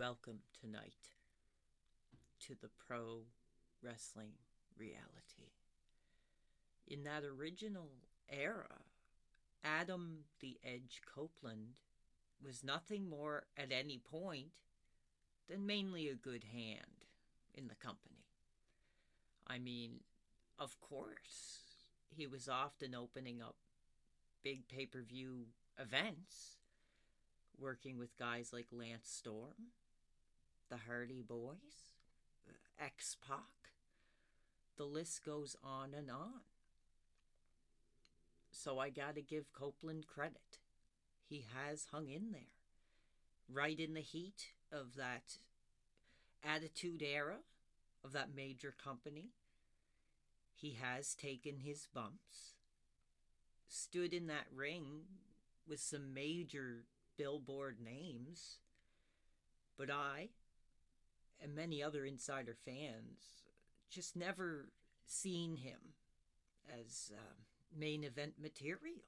welcome tonight to the pro wrestling reality. In that original era, Adam the Edge Copeland was nothing more at any point than mainly a good hand in the company. I mean, of course, he was often opening up big pay-per-view events, working with guys like Lance Storm, the Hardy Boys, X-Pac. The list goes on and on. So I gotta give Copeland credit. He has hung in there. Right in the heat of that attitude era of that major company. He has taken his bumps, stood in that ring with some major billboard names, but I and many other insider fans just never seen him as main event material.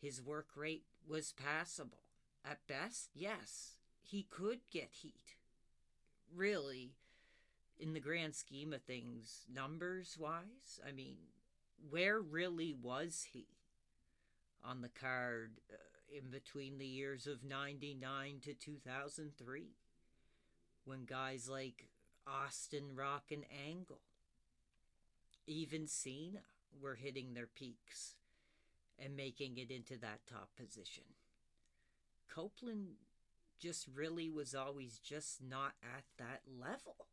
His work rate was passable. At best, yes, he could get heat. Really, in the grand scheme of things, numbers-wise, I mean, where really was he on the card in between the years of 99 to 2003, when guys like Austin, Rock, and Angle, even Cena, were hitting their peaks and making it into that top position? Copeland just really was always just not at that level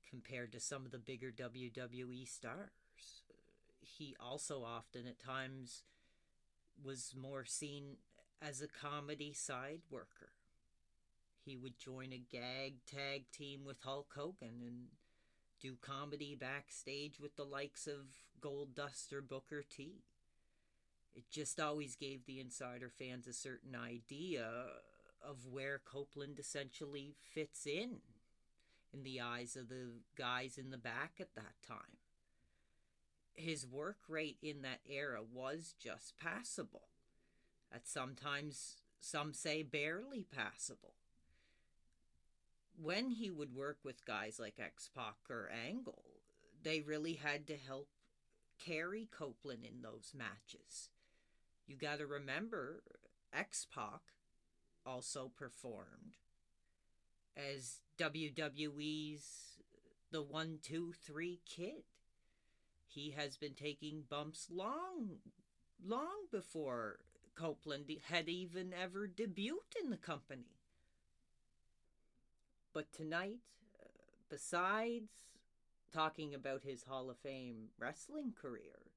compared to some of the bigger WWE stars. He also often at times was more seen as a comedy side worker. He would join a gag tag team with Hulk Hogan and do comedy backstage with the likes of Goldust or Booker T. It just always gave the insider fans a certain idea of where Copeland essentially fits in the eyes of the guys in the back at that time. His work rate in that era was just passable. At sometimes, some say barely passable. When he would work with guys like X-Pac or Angle, they really had to help carry Copeland in those matches. You gotta remember, X-Pac also performed as WWE's the 1-2-3 Kid. He has been taking bumps long before Copeland had even ever debuted in the company. But tonight, besides talking about his Hall of Fame wrestling career,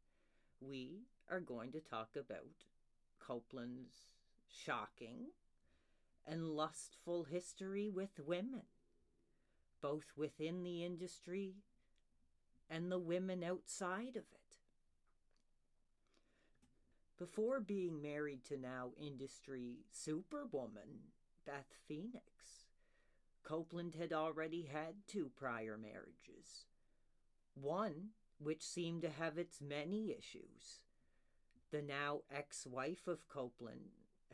we are going to talk about Copeland's shocking and lustful history with women, both within the industry and the women outside of it. Before being married to now industry superwoman Beth Phoenix, Copeland had already had 2 prior marriages. One which seemed to have its many issues. The now ex-wife of Copeland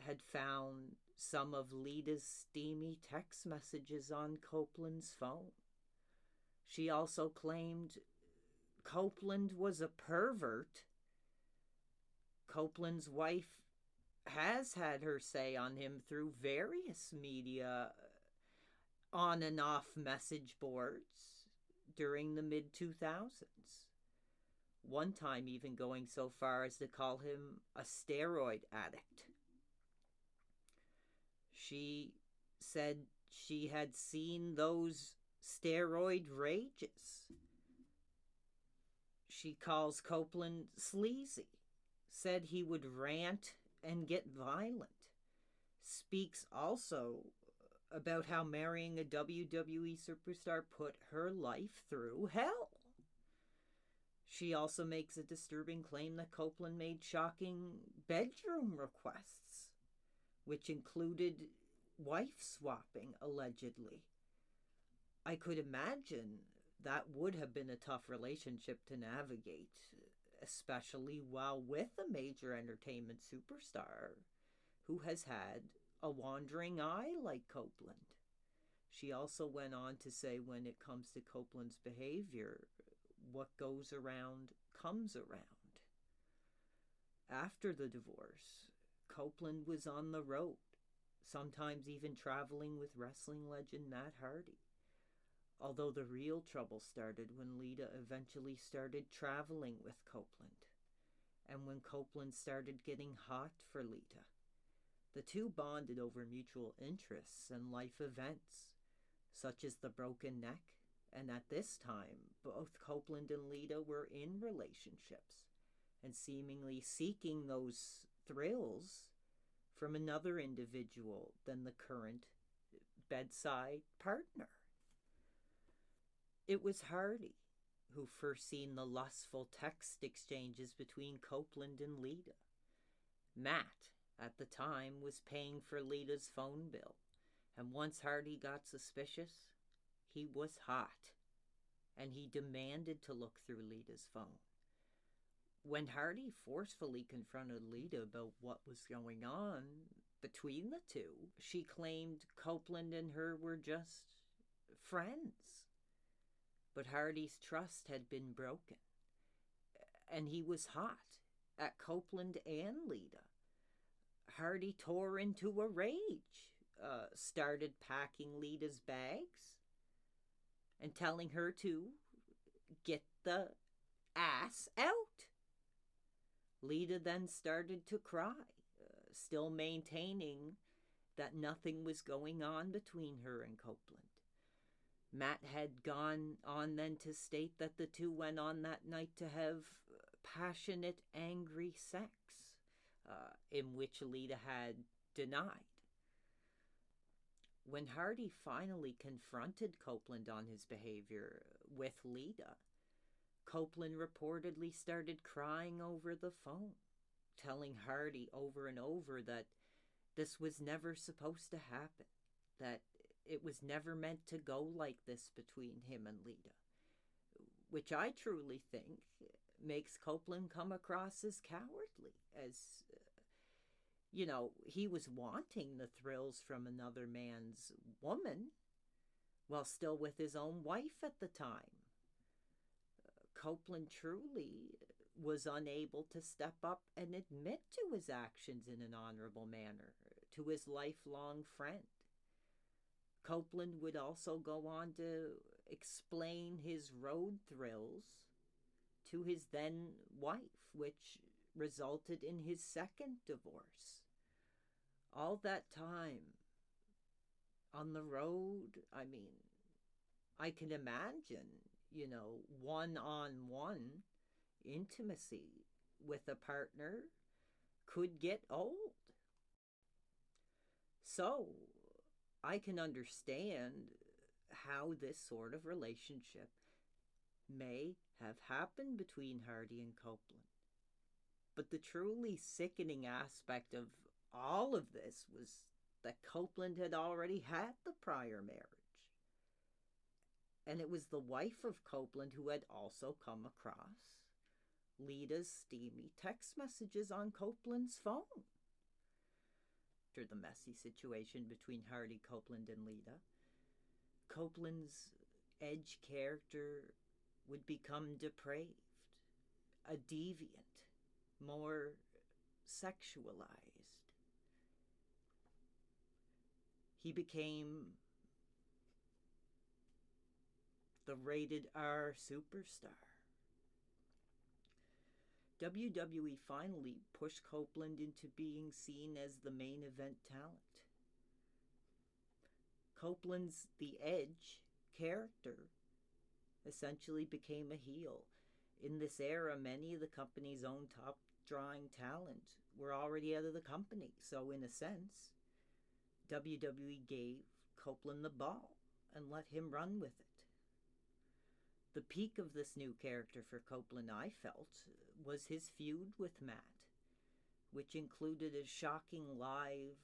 had found some of Lita's steamy text messages on Copeland's phone. She also claimed Copeland was a pervert. Copeland's wife has had her say on him through various media on and off message boards during the mid-2000s. One time even going so far as to call him a steroid addict. She said she had seen those steroid rages. She calls Copeland sleazy. Said he would rant and get violent. Speaks also about how marrying a WWE superstar put her life through hell. She also makes a disturbing claim that Copeland made shocking bedroom requests, which included wife swapping, allegedly. I could imagine that would have been a tough relationship to navigate, especially while with a major entertainment superstar who has had a wandering eye like Copeland. She also went on to say when it comes to Copeland's behavior, what goes around comes around. After the divorce, Copeland was on the road, sometimes even traveling with wrestling legend Matt Hardy. Although the real trouble started when Lita eventually started traveling with Copeland, and when Copeland started getting hot for Lita. The two bonded over mutual interests and life events, such as the broken neck, and at this time, both Copeland and Lita were in relationships and seemingly seeking those thrills from another individual than the current bedside partner. It was Hardy who first seen the lustful text exchanges between Copeland and Lita. Matt, at the time, was paying for Lita's phone bill, and once Hardy got suspicious, he was hot, and he demanded to look through Lita's phone. When Hardy forcefully confronted Lita about what was going on between the two, she claimed Copeland and her were just friends. But Hardy's trust had been broken, and he was hot at Copeland and Lita. Hardy tore into a rage, started packing Lita's bags and telling her to get the ass out. Lita then started to cry, still maintaining that nothing was going on between her and Copeland. Matt had gone on then to state that the two went on that night to have passionate, angry sex, in which Lita had denied. When Hardy finally confronted Copeland on his behavior with Lita, Copeland reportedly started crying over the phone, telling Hardy over and over that this was never supposed to happen, that it was never meant to go like this between him and Lita, which I truly think makes Copeland come across as cowardly, as, he was wanting the thrills from another man's woman while still with his own wife at the time. Copeland truly was unable to step up and admit to his actions in an honorable manner to his lifelong friend. Copeland would also go on to explain his road thrills to his then wife, which resulted in his second divorce. All that time on the road, I can imagine, one-on-one intimacy with a partner could get old. So, I can understand how this sort of relationship may have happened between Hardy and Copeland. But the truly sickening aspect of all of this was that Copeland had already had the prior marriage. And it was the wife of Copeland who had also come across Lita's steamy text messages on Copeland's phone. After the messy situation between Hardy, Copeland, and Lita, Copeland's edge character would become depraved, a deviant, more sexualized. He became the rated R superstar. WWE finally pushed Copeland into being seen as the main event talent. Copeland's The Edge character essentially became a heel. In this era, many of the company's own top-drawing talent were already out of the company, so in a sense, WWE gave Copeland the ball and let him run with it. The peak of this new character for Copeland, I felt, was his feud with Matt, which included a shocking live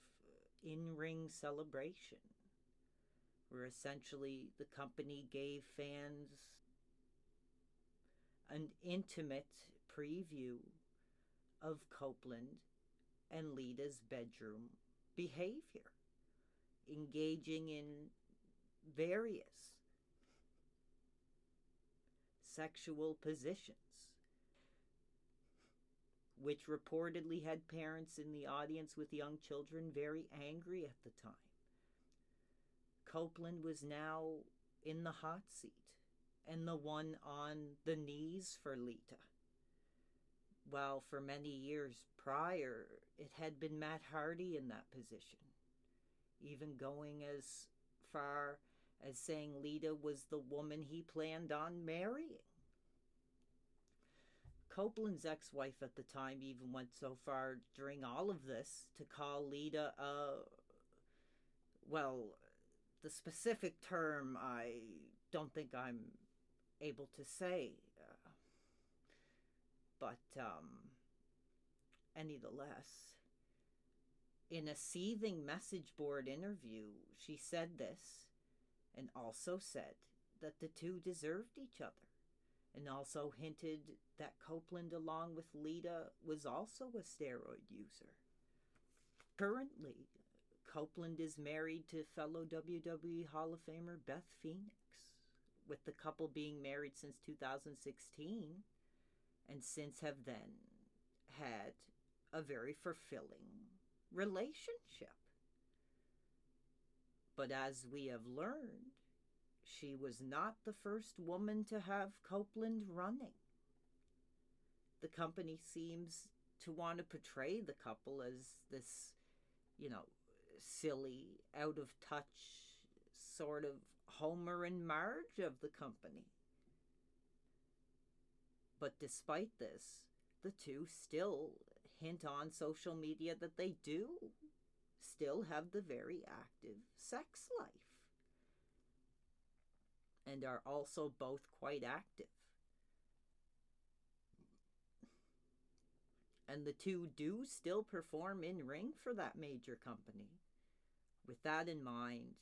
in-ring celebration, where essentially the company gave fans an intimate preview of Copeland and Lita's bedroom behavior, engaging in various sexual positions, which reportedly had parents in the audience with young children very angry at the time. Copeland was now in the hot seat and the one on the knees for Lita. While for many years prior, it had been Matt Hardy in that position, even going as far as saying Lita was the woman he planned on marrying. Copeland's ex-wife at the time even went so far during all of this to call Lita well, the specific term I don't think I'm able to say, but nevertheless, in a seething message board interview, she said this, and also said that the two deserved each other, and also hinted that Copeland, along with Lita, was also a steroid user. Currently, Copeland is married to fellow WWE Hall of Famer Beth Phoenix, with the couple being married since 2016, and since have then had a very fulfilling relationship. But as we have learned, she was not the first woman to have Copeland running. The company seems to want to portray the couple as this, silly, out of touch sort of Homer and Marge of the company. But despite this, the two still hint on social media that they do still have the very active sex life, and are also both quite active. And the two do still perform in ring for that major company. With that in mind,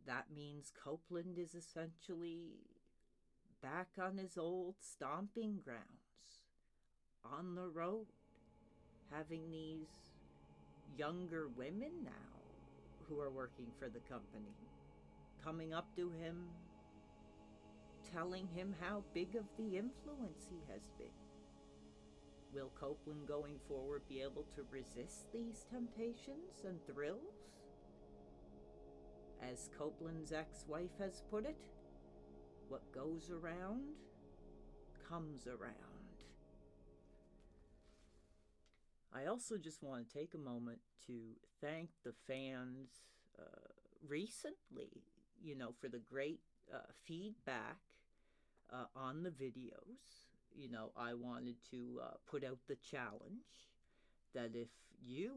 that means Copeland is essentially back on his old stomping grounds, on the road, having these younger women now who are working for the company coming up to him, telling him how big of the influence he has been. Will Copeland going forward be able to resist these temptations and thrills? As Copeland's ex-wife has put it, what goes around comes around. I also just want to take a moment to thank the fans recently, for the great feedback on the videos. I wanted to put out the challenge that if you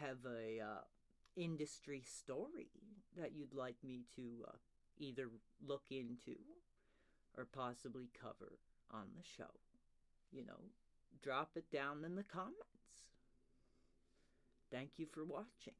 have a industry story that you'd like me to either look into or possibly cover on the show, drop it down in the comments. Thank you for watching.